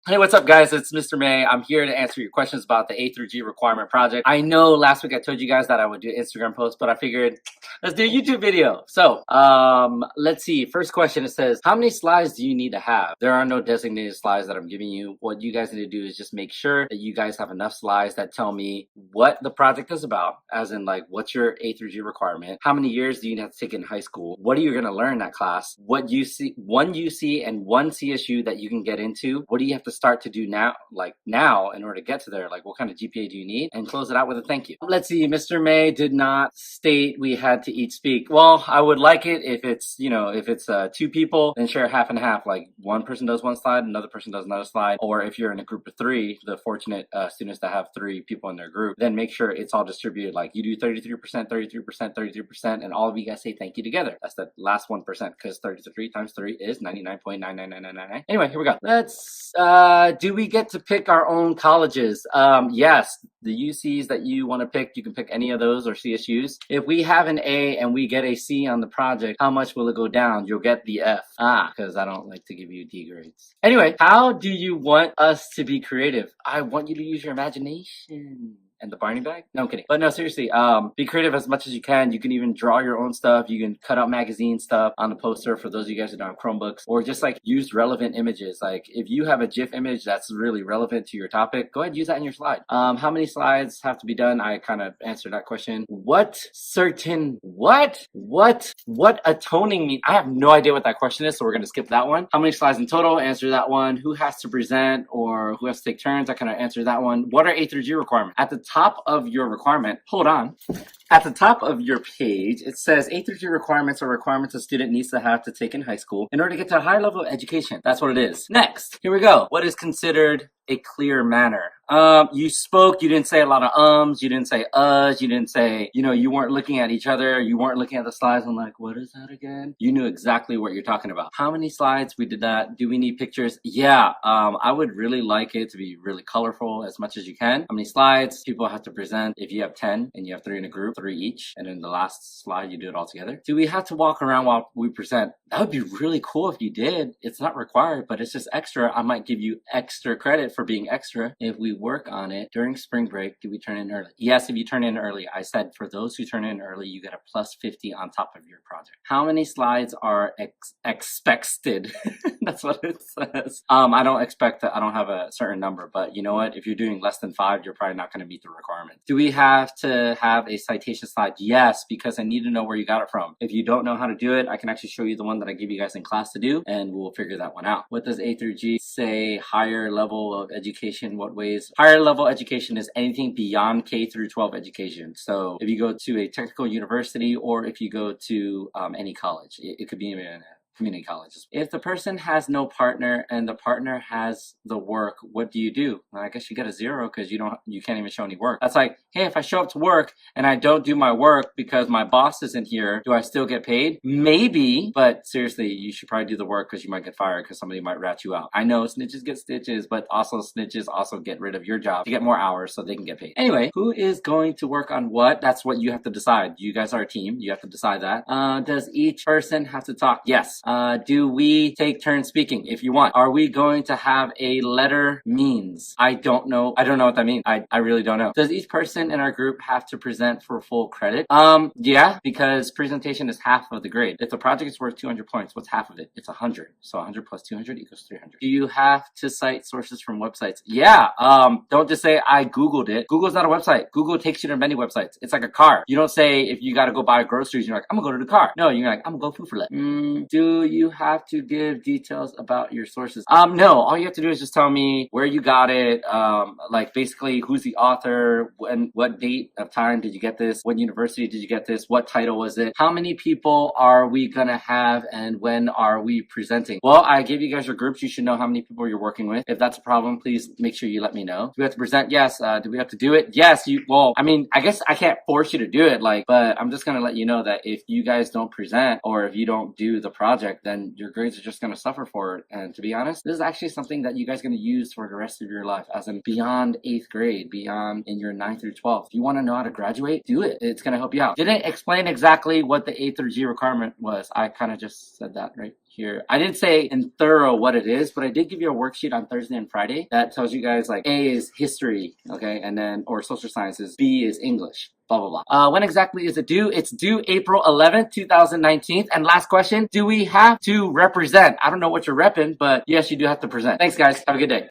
Hey, what's up, guys? It's Mr. May. I'm here to answer your questions about the A through G requirement project. I know last week I told you guys that I would do an Instagram post, but I figured let's do a YouTube video. So, let's see. First question, it says, how many slides do you need to have? There are no designated slides that I'm giving you. What you guys need to do is just make sure that you guys have enough slides that tell me what the project is about, as in like, what's your A through G requirement? How many years do you have to take in high school? What are you going to learn in that class? What UC, one UC and one CSU that you can get into? What do you have to start to do now, in order to get to there? Like, what kind of GPA do you need? And close it out with a thank you. Let's see, Mr. May did not state we had to each speak. Well, I would like it if it's, if it's two people, then share half and half. Like, one person does one slide, another person does another slide. Or if you're in a group of three, the fortunate students that have three people in their group, then make sure it's all distributed. Like, you do 33%, 33%, 33%, and all of you guys say thank you together. That's the last 1%, because 33 times 3 is 99.99999. Anyway, here we go. Let's do we get to pick our own colleges? Yes, the UCs that you want to pick, you can pick any of those, or CSUs. If we have an A and we get a C on the project, how much will it go down? You'll get the F. Because I don't like to give you D grades. Anyway, how do you want us to be creative? I want you to use your imagination. And the Barney bag? No, I'm kidding. But no, seriously, be creative as much as you can. You can even draw your own stuff. You can cut out magazine stuff on the poster for those of you guys that don't have Chromebooks, or just like use relevant images. Like, if you have a GIF image that's really relevant to your topic, go ahead and use that in your slide. How many slides have to be done? I kind of answered that question. What atoning mean? I have no idea what that question is, so we're going to skip that one. How many slides in total? Answer that one. Who has to present, or who has to take turns? I kind of answered that one. What are A through G requirements? At the top of your requirement, at the top of your page, it says A through G requirements are requirements a student needs to have to take in high school in order to get to a higher level of education. That's what it is. Next, here we go. What is considered a clear manner? You spoke, you didn't say a lot of ums, you didn't say you didn't say, you weren't looking at each other, you weren't looking at the slides and like, what is that again? You knew exactly what you're talking about. How many slides? We did that. Do we need pictures? Yeah, I would really like it to be really colorful as much as you can. How many slides? People have to present. If you have 10 and you have 3 in a group, 3 each, and then the last slide you do it all together. Do we have to walk around while we present? That would be really cool if you did. It's not required, but it's just extra. I might give you extra credit for being extra if we work on it. During spring break, do we turn in early? Yes, if you turn in early. I said for those who turn in early, you get a plus 50 on top of your project. How many slides are expected? That's what it says. I don't expect that. I don't have a certain number, but you know what? If you're doing less than 5, you're probably not going to meet the requirement. Do we have to have a citation slide? Yes, because I need to know where you got it from. If you don't know how to do it, I can actually show you the one that I give you guys in class to do, and we'll figure that one out. What does A through G say? Higher level of education. What ways? Higher level education is anything beyond K through 12 education. So if you go to a technical university, or if you go to any college, it could be in a community colleges. If the person has no partner and the partner has the work, what do you do? Well, I guess you get a 0 because you can't even show any work. That's like, hey, if I show up to work and I don't do my work because my boss isn't here, do I still get paid? Maybe, but seriously, you should probably do the work because you might get fired because somebody might rat you out. I know snitches get stitches, but also snitches also get rid of your job to get more hours so they can get paid. Anyway, who is going to work on what? That's what you have to decide. You guys are a team. You have to decide that. Does each person have to talk? Yes. Do we take turns speaking if you want? Are we going to have a letter means? I don't know. I don't know what that means. I really don't know. Does each person in our group have to present for full credit? Yeah, because presentation is half of the grade. If the project is worth 200 points, what's half of it? It's 100. So 100 plus 200 equals 300. Do you have to cite sources from websites? Yeah. Don't just say I Googled it. Google's not a website. Google takes you to many websites. It's like a car. You don't say if you got to go buy groceries, you're like, I'm gonna go to the car. No, you're like, I'm gonna go food for less. Do you have to give details about your sources? No, all you have to do is just tell me where you got it, like basically who's the author, when, what date of time did you get this, what university did you get this, what title was it, how many people are we gonna have, and when are we presenting? Well, I gave you guys your groups. You should know how many people you're working with. If that's a problem, please make sure you let me know. Do we have to present? Yes. Do we have to do it? Yes. Well, I mean, I guess I can't force you to do it, but I'm just gonna let you know that if you guys don't present, or if you don't do the project, then your grades are just going to suffer for it. And to be honest, this is actually something that you guys are going to use for the rest of your life, as in beyond 8th grade, beyond in your 9th through 12th. If you want to know how to graduate, do it. It's going to help you out. Didn't explain exactly what the A through G requirement was. I kind of just said that, right? here. I didn't say in thorough what it is, but I did give you a worksheet on Thursday and Friday that tells you guys like A is history, okay, and then or social sciences, B is English. Blah, blah, blah. When exactly is it due? It's due April 11th, 2019. And last question, do we have to represent? I don't know what you're repping, but yes, you do have to present. Thanks, guys. Have a good day.